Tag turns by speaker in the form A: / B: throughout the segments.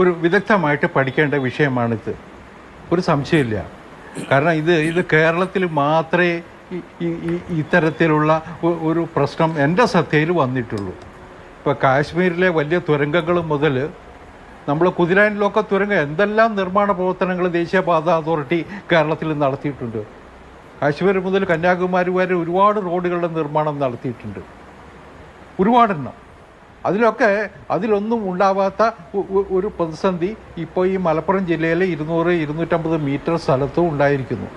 A: ഒരു വിദഗ്ധമായിട്ട് പഠിക്കേണ്ട വിഷയമാണിത്, ഒരു സംശയമില്ല. കാരണം ഇത് കേരളത്തിൽ മാത്രമേ ഇത്തരത്തിലുള്ള ഒരു പ്രശ്നം എൻ്റെ ശ്രദ്ധയിൽ വന്നിട്ടുള്ളൂ. ഇപ്പോൾ കാശ്മീരിലെ വലിയ തുരങ്കങ്ങൾ മുതൽ നമ്മൾ കുതിരാനിലൊക്കെ തുരങ്കം എന്തെല്ലാം നിർമ്മാണ പ്രവർത്തനങ്ങൾ ദേശീയപാത അതോറിറ്റി കേരളത്തിൽ നടത്തിയിട്ടുണ്ട്. കാശ്മീർ മുതൽ കന്യാകുമാരി വരെ ഒരുപാട് റോഡുകളുടെ നിർമ്മാണം നടത്തിയിട്ടുണ്ട്, ഒരുപാടെണ്ണം. അതിലൊന്നും ഉണ്ടാവാത്ത ഒരു പ്രതിസന്ധി ഇപ്പോൾ ഈ മലപ്പുറം ജില്ലയിലെ 200-250 മീറ്റർ സ്ഥലത്തും ഉണ്ടായിരിക്കുന്നു.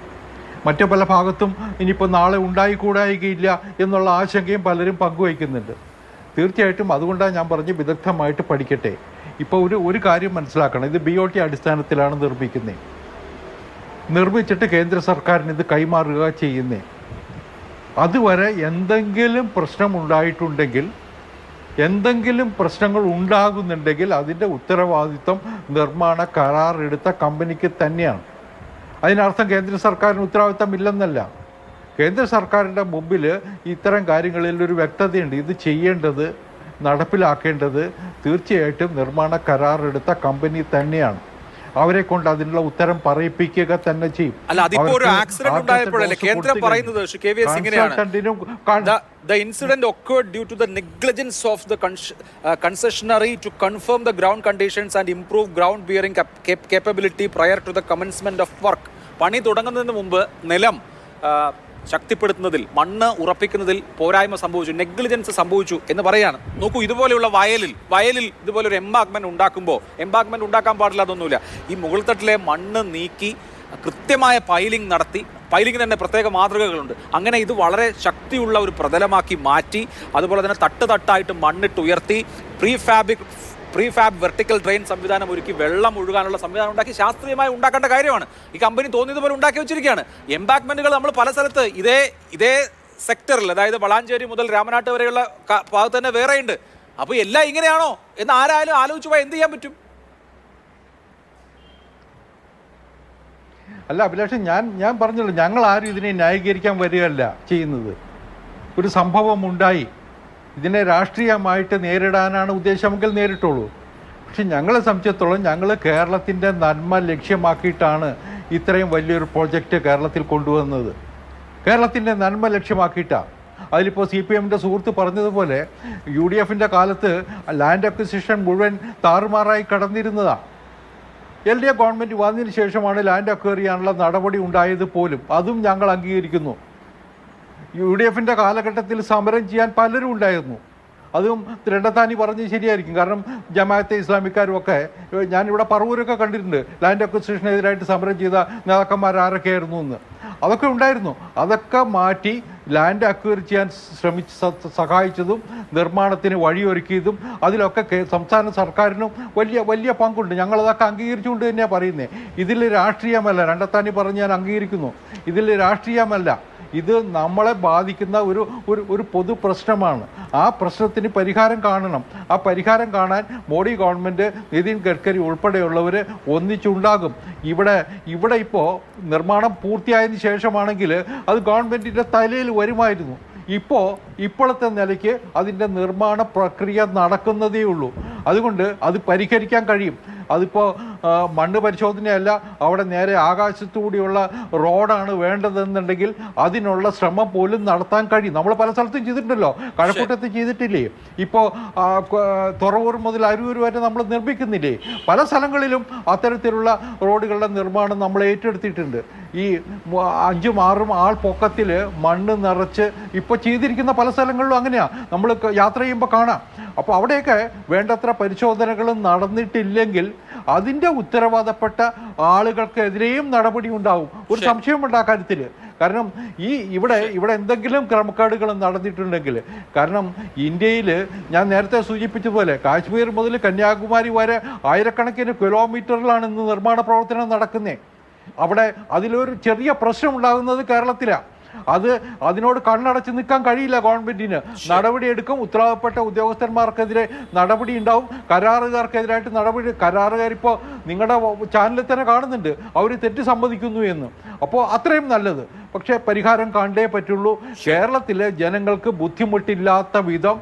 A: മറ്റു പല ഭാഗത്തും ഇനിയിപ്പോൾ നാളെ ഉണ്ടായിക്കൂടായികയില്ല എന്നുള്ള ആശങ്കയും പലരും പങ്കുവയ്ക്കുന്നുണ്ട്. തീർച്ചയായിട്ടും അതുകൊണ്ടാണ് ഞാൻ പറഞ്ഞ് വിദഗ്ധമായിട്ട് പഠിക്കട്ടെ. ഇപ്പോൾ ഒരു കാര്യം മനസ്സിലാക്കണം, ഇത് BOT അടിസ്ഥാനത്തിലാണ് നിർമ്മിച്ചിട്ട് കേന്ദ്ര സർക്കാരിന് ഇത് കൈമാറുക ചെയ്യുന്നേ. അതുവരെ എന്തെങ്കിലും പ്രശ്നമുണ്ടായിട്ടുണ്ടെങ്കിൽ, എന്തെങ്കിലും പ്രശ്നങ്ങൾ ഉണ്ടാകുന്നുണ്ടെങ്കിൽ അതിൻ്റെ ഉത്തരവാദിത്വം നിർമ്മാണ കരാർ എടുത്ത കമ്പനിക്ക് തന്നെയാണ്. അതിനർത്ഥം കേന്ദ്ര സർക്കാരിന് ഉത്തരവാദിത്തം ഇല്ലെന്നല്ല. കേന്ദ്ര സർക്കാരിൻ്റെ മുമ്പിൽ ഇത്തരം കാര്യങ്ങളിൽ ഒരു വ്യക്തതയുണ്ട്. ഇത് ചെയ്യേണ്ടത്, നടപ്പിലാക്കേണ്ടത് തീർച്ചയായിട്ടും നിർമ്മാണ കരാർ എടുത്ത കമ്പനി തന്നെയാണ്. അവരെ കൊണ്ട് അതിനുള്ള ഉത്തരം പറയിപ്പിക്കുക തന്നെ ചെയ്യും.
B: അല്ല, അതിപ്പോ ഒരു ആക്സിഡന്റ് ഉണ്ടായപ്പോഴല്ലേ കേന്ദ്രം പറയുന്നത് KVS ഇങ്ങനെയാണ്: The incident occurred due to the negligence of the concessionary to confirm the ground conditions and improve ground bearing capability prior to the commencement of work. പണി തുടങ്ങുന്നതിന് മുമ്പ് നിലം ശക്തിപ്പെടുത്തുന്നതിൽ, മണ്ണ് ഉറപ്പിക്കുന്നതിൽ പോരായ്മ സംഭവിച്ചു, നെഗ്ലിജൻസ് സംഭവിച്ചു എന്ന് പറയാണ്. നോക്കൂ, ഇതുപോലെയുള്ള വയലിൽ ഇതുപോലെ ഒരു എംബാങ്ക്മെന്റ് ഉണ്ടാക്കുമ്പോൾ, എംബാങ്ക്മെന്റ് ഉണ്ടാക്കാൻ പാടില്ല അതൊന്നുമില്ല, ഈ മുകൾത്തട്ടിലെ മണ്ണ് നീക്കി കൃത്യമായ പൈലിംഗ് നടത്തി, പൈലിങ്ങിന് തന്നെ പ്രത്യേക മാതൃകകളുണ്ട്. അങ്ങനെ ഇത് വളരെ ശക്തിയുള്ള ഒരു പ്രതലമാക്കി മാറ്റി, അതുപോലെ തന്നെ തട്ടായിട്ട് മണ്ണിട്ട് ഉയർത്തി, പ്രീഫാബ് വെർട്ടിക്കൽ ഡ്രെയിൻ സംവിധാനം ഒരുക്കി വെള്ളം ഒഴുകാനുള്ള സംവിധാനം ഉണ്ടാക്കി ശാസ്ത്രീയമായി ഉണ്ടാക്കേണ്ട കാര്യമാണ്. ഈ കമ്പനി തോന്നിയതുപോലെ ഉണ്ടാക്കി വെച്ചിരിക്കുകയാണ്. എംബാങ്ക്മെന്റുകൾ നമ്മൾ പല സ്ഥലത്ത് ഇതേ സെക്ടറിൽ, അതായത് വളാഞ്ചേരി മുതൽ രാമനാട്ട് വരെയുള്ള ഭാഗത്ത് തന്നെ വേറെയുണ്ട്. അപ്പോൾ എല്ലാം ഇങ്ങനെയാണോ എന്ന് ആരായാലും ആലോചിച്ചു പോയാൽ എന്ത് ചെയ്യാൻ പറ്റും?
A: അല്ല അഭിലാഷ്, ഞാൻ പറഞ്ഞല്ലോ, ഞങ്ങൾ ആരും ഇതിനെ ന്യായീകരിക്കാൻ വരികയല്ല ചെയ്യുന്നത്. ഒരു സംഭവം ഉണ്ടായി, ഇതിനെ രാഷ്ട്രീയമായിട്ട് നേരിടാനാണ് ഉദ്ദേശമെങ്കിൽ നേരിട്ടുള്ളൂ. പക്ഷെ ഞങ്ങളെ സംബന്ധിച്ചിടത്തോളം ഞങ്ങൾ കേരളത്തിൻ്റെ നന്മ ലക്ഷ്യമാക്കിയിട്ടാണ് ഇത്രയും വലിയൊരു പ്രോജക്റ്റ് കേരളത്തിൽ കൊണ്ടുവന്നത്. കേരളത്തിൻ്റെ നന്മ ലക്ഷ്യമാക്കിയിട്ടാണ്. അതിലിപ്പോൾ CPMൻ്റെ സുഹൃത്ത് പറഞ്ഞതുപോലെ UDFൻ്റെ കാലത്ത് ലാൻഡ് അക്വിസിഷൻ മുഴുവൻ താറുമാറായി കടന്നിരുന്നതാണ്. LDF ഗവൺമെൻറ് വന്നതിന് ശേഷമാണ് ലാൻഡ് അക്വയർ ചെയ്യാനുള്ള നടപടി ഉണ്ടായത് പോലും. അതും ഞങ്ങൾ അംഗീകരിക്കുന്നു. UDFൻ്റെ കാലഘട്ടത്തിൽ സമരം ചെയ്യാൻ പലരും ഉണ്ടായിരുന്നു. അതും രണ്ടത്താനി പറഞ്ഞ് ശരിയായിരിക്കും. കാരണം ജമാഅത്തെ ഇസ്ലാമിക്കാരും ഒക്കെ, ഞാനിവിടെ പറവൂരൊക്കെ കണ്ടിട്ടുണ്ട് ലാൻഡ് അക്വിസിഷനെതിരായിട്ട് സമരം ചെയ്ത നേതാക്കന്മാർ ആരൊക്കെയായിരുന്നു എന്ന്. അതൊക്കെ ഉണ്ടായിരുന്നു. അതൊക്കെ മാറ്റി ലാൻഡ് അക്വയർ ചെയ്യാൻ സഹായിച്ചതും നിർമ്മാണത്തിന് വഴിയൊരുക്കിയതും അതിലൊക്കെ സംസ്ഥാന സർക്കാരിനും വലിയ പങ്കുണ്ട്. ഞങ്ങളതൊക്കെ അംഗീകരിച്ചുകൊണ്ട് തന്നെയാണ് പറയുന്നത്. ഇതിൽ രാഷ്ട്രീയമല്ല, രണ്ടത്താനി പറഞ്ഞ് ഞാൻ അംഗീകരിക്കുന്നു. ഇതിൽ രാഷ്ട്രീയമല്ല, ഇത് നമ്മളെ ബാധിക്കുന്ന ഒരു പൊതു പ്രശ്നമാണ്. ആ പ്രശ്നത്തിന് പരിഹാരം കാണണം. ആ പരിഹാരം കാണാൻ മോഡി ഗവൺമെൻറ്, നിതിൻ ഗഡ്കരി ഉൾപ്പെടെയുള്ളവർ ഒന്നിച്ചുണ്ടാകും. ഇവിടെ ഇപ്പോൾ നിർമ്മാണം പൂർത്തിയായതിനു ശേഷമാണെങ്കിൽ അത് ഗവൺമെൻറ്റിൻ്റെ തലയിൽ വരുമായിരുന്നു. ഇപ്പോഴത്തെ നിലയ്ക്ക് അതിൻ്റെ നിർമ്മാണ പ്രക്രിയ നടക്കുന്നതേ ഉള്ളൂ. അതുകൊണ്ട് അത് പരിഹരിക്കാൻ കഴിയും. അതിപ്പോൾ മണ്ണ് പരിശോധനയല്ല, അവിടെ നേരെ ആകാശത്തുകൂടിയുള്ള റോഡാണ് വേണ്ടതെന്നുണ്ടെങ്കിൽ അതിനുള്ള ശ്രമം പോലും നടത്താൻ കഴിയും. നമ്മൾ പല സ്ഥലത്തും ചെയ്തിട്ടുണ്ടല്ലോ, കഴക്കൂട്ടത്ത് ചെയ്തിട്ടില്ലേ? ഇപ്പോൾ തുറവൂർ മുതൽ അരൂർ വരെ നമ്മൾ നിർമ്മിക്കുന്നില്ലേ? പല സ്ഥലങ്ങളിലും അത്തരത്തിലുള്ള റോഡുകളുടെ നിർമ്മാണം നമ്മൾ ഏറ്റെടുത്തിട്ടുണ്ട്. ഈ 5-6 ആൾ പൊക്കത്തിൽ മണ്ണ് നിറച്ച് ഇപ്പോൾ ചെയ്തിരിക്കുന്ന പല സ്ഥലങ്ങളിലും അങ്ങനെയാണ്. നമ്മൾ യാത്ര ചെയ്യുമ്പോൾ കാണാം. അപ്പോൾ അവിടെയൊക്കെ വേണ്ടത്ര പരിശോധനകളും നടന്നിട്ടില്ലെങ്കിൽ അതിൻ്റെ ഉത്തരവാദപ്പെട്ട ആളുകൾക്കെതിരെയും നടപടി ഉണ്ടാവും. ഒരു സംശയമുണ്ട് ആ കാര്യത്തിൽ. കാരണം ഇവിടെ എന്തെങ്കിലും ക്രമക്കേടുകൾ നടന്നിട്ടുണ്ടെങ്കിൽ, കാരണം ഇന്ത്യയിൽ ഞാൻ നേരത്തെ സൂചിപ്പിച്ചതുപോലെ കാശ്മീർ മുതൽ കന്യാകുമാരി വരെ ആയിരക്കണക്കിന് കിലോമീറ്ററിലാണ് ഇന്ന് നിർമ്മാണ പ്രവർത്തനം നടക്കുന്നത്. അവിടെ അതിലൊരു ചെറിയ പ്രശ്നം ഉണ്ടാകുന്നത് കേരളത്തിലാണ്. അതിനോട് കണ്ണടച്ച് നിൽക്കാൻ കഴിയില്ല ഗവൺമെന്റിന്. നടപടിയെടുക്കും. ഉത്തരവാദപ്പെട്ട ഉദ്യോഗസ്ഥന്മാർക്കെതിരെ നടപടി ഉണ്ടാവും. കരാറുകാർക്കെതിരായിട്ട് നടപടി. കരാറുകാരിപ്പോൾ നിങ്ങളുടെ ചാനലിൽ തന്നെ കാണുന്നുണ്ട്, അവർ തെറ്റ് സമ്മതിക്കുന്നു എന്ന്. അപ്പോൾ അത്രയും നല്ലത്. പക്ഷേ പരിഹാരം കണ്ടേ പറ്റുള്ളൂ. കേരളത്തിലെ ജനങ്ങൾക്ക് ബുദ്ധിമുട്ടില്ലാത്ത വിധം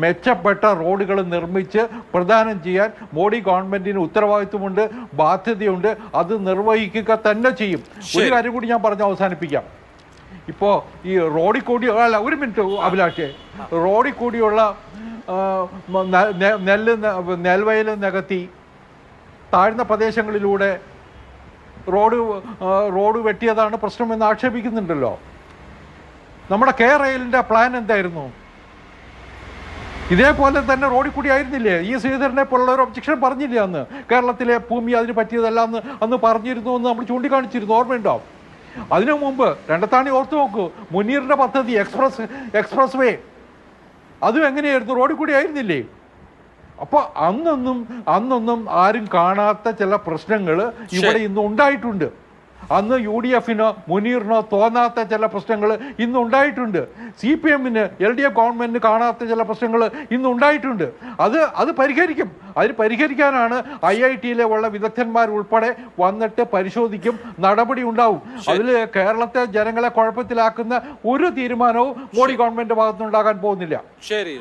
A: മെച്ചപ്പെട്ട റോഡുകൾ നിർമ്മിച്ച് പ്രദാനം ചെയ്യാൻ മോഡി ഗവൺമെൻറ്റിന് ഉത്തരവാദിത്വമുണ്ട്, ബാധ്യതയുണ്ട്. അത് നിർവഹിക്കുക തന്നെ ചെയ്യും. ഒരു കാര്യം കൂടി ഞാൻ പറഞ്ഞ് അവസാനിപ്പിക്കാം. ഇപ്പോൾ ഈ റോഡിൽ കൂടി അല്ല, ഒരു മിനിറ്റ് അഭിലാഷേ, റോഡിൽ കൂടിയുള്ള നെൽവയൽ നികത്തി താഴ്ന്ന പ്രദേശങ്ങളിലൂടെ റോഡ് വെട്ടിയതാണ് പ്രശ്നമെന്ന് ആക്ഷേപിക്കുന്നുണ്ടല്ലോ. നമ്മുടെ റെയിലിൻ്റെ പ്ലാൻ എന്തായിരുന്നു? ഇതേപോലെ തന്നെ റോഡിൽ കൂടി ആയിരുന്നില്ലേ? ഈ ശ്രീധരനെ പോലുള്ള ഒരു ഒബ്ജക്ഷൻ പറഞ്ഞില്ലേ അന്ന്? കേരളത്തിലെ ഭൂമി അതിന് പറ്റിയതല്ല അന്ന് പറഞ്ഞിരുന്നു എന്ന് നമ്മൾ ചൂണ്ടിക്കാണിച്ചിരുന്നു, ഓർമ്മയുണ്ടോ? അതിനു മുമ്പ് രണ്ടത്താണി ഓർത്തു നോക്കൂ, മുനീറിൻ്റെ പദ്ധതി എക്സ്പ്രസ് വേ, അതും എങ്ങനെയായിരുന്നു? റോഡിൽ കൂടി ആയിരുന്നില്ലേ? അപ്പോൾ അന്നൊന്നും ആരും കാണാത്ത ചില പ്രശ്നങ്ങൾ ഇവിടെ ഇന്ന് ഉണ്ടായിട്ടുണ്ട്. അന്ന് UDFനോ മുനീറിനോ തോന്നാത്ത ചില പ്രശ്നങ്ങൾ ഇന്ന് ഉണ്ടായിട്ടുണ്ട്. CPMന് LDF ഗവൺമെൻറ്റിന് കാണാത്ത ചില പ്രശ്നങ്ങൾ ഇന്ന് ഉണ്ടായിട്ടുണ്ട്. അത് പരിഹരിക്കും. അതിന് പരിഹരിക്കാനാണ് IITയിലെ ഉള്ള വിദഗ്ധന്മാർ ഉൾപ്പെടെ വന്നിട്ട് പരിശോധിക്കും, നടപടി ഉണ്ടാവും. അതിൽ കേരളത്തെ ജനങ്ങളെ കുഴപ്പത്തിലാക്കുന്ന ഒരു തീരുമാനവും മോഡി ഗവൺമെൻറ് ഭാഗത്തുനിന്നുണ്ടാകാൻ പോകുന്നില്ല.
B: ശരി.